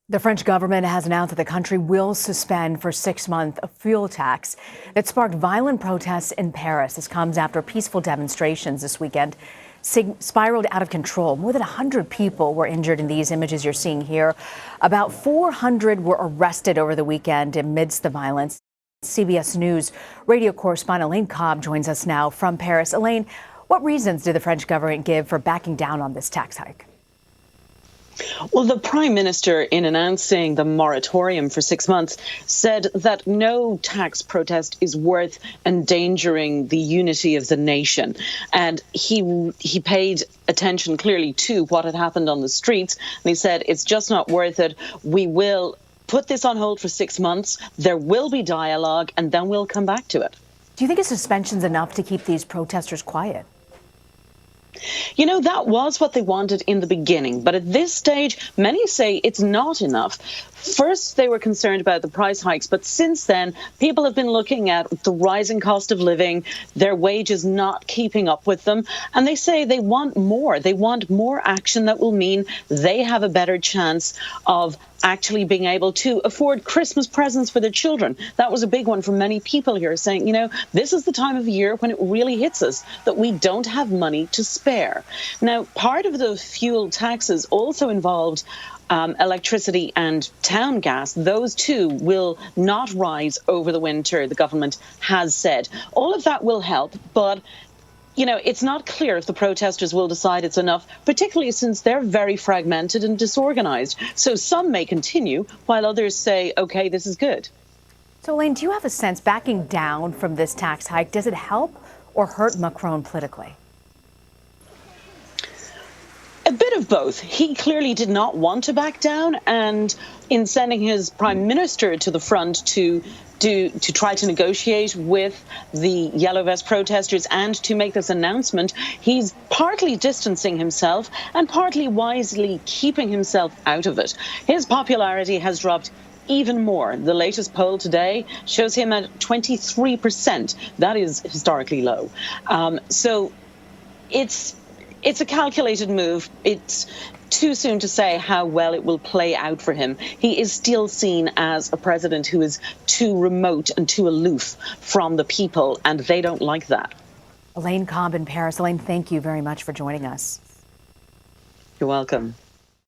The French government has announced that the country will suspend for 6 months a fuel tax that sparked violent protests in Paris. This comes after peaceful demonstrations this weekend spiraled out of control. More than 100 people were injured in these images you're seeing here. About 400 were arrested over the weekend amidst the violence. CBS News radio correspondent Elaine Cobb joins us now from Paris. Elaine, what reasons did the French government give for backing down on this tax hike? Well, the Prime Minister, in announcing the moratorium for 6 months, said that no tax protest is worth endangering the unity of the nation. And he paid attention clearly to what had happened on the streets. And he said, it's just not worth it. We will put this on hold for 6 months. There will be dialogue, and then we'll come back to it. Do you think a suspension's enough to keep these protesters quiet? You know, that was what they wanted in the beginning. But at this stage, many say it's not enough. First, they were concerned about the price hikes. But since then, people have been looking at the rising cost of living, their wages not keeping up with them. And they say they want more. They want more action that will mean they have a better chance of actually being able to afford Christmas presents for their children. That was a big one for many people here, saying, you know, this is the time of year when it really hits us that we don't have money to spare. Now, part of the fuel taxes also involved electricity and town gas. Those two will not rise over the winter, the government has said. All of that will help, but you know, it's not clear if the protesters will decide it's enough, particularly since they're very fragmented and disorganized. So some may continue, while others say, OK, this is good. So, Elaine, do you have a sense backing down from this tax hike, does it help or hurt Macron politically? A bit of both. He clearly did not want to back down, and in sending his prime minister to the front to try to negotiate with the Yellow Vest protesters and to make this announcement, he's partly distancing himself and partly wisely keeping himself out of it. His popularity has dropped even more. The latest poll today shows him at 23%. That is historically low. So it's a calculated move. It's too soon to say how well it will play out for him. He is still seen as a president who is too remote and too aloof from the people, and they don't like that. Elaine Cobb in Paris. Elaine, thank you very much for joining us. You're welcome.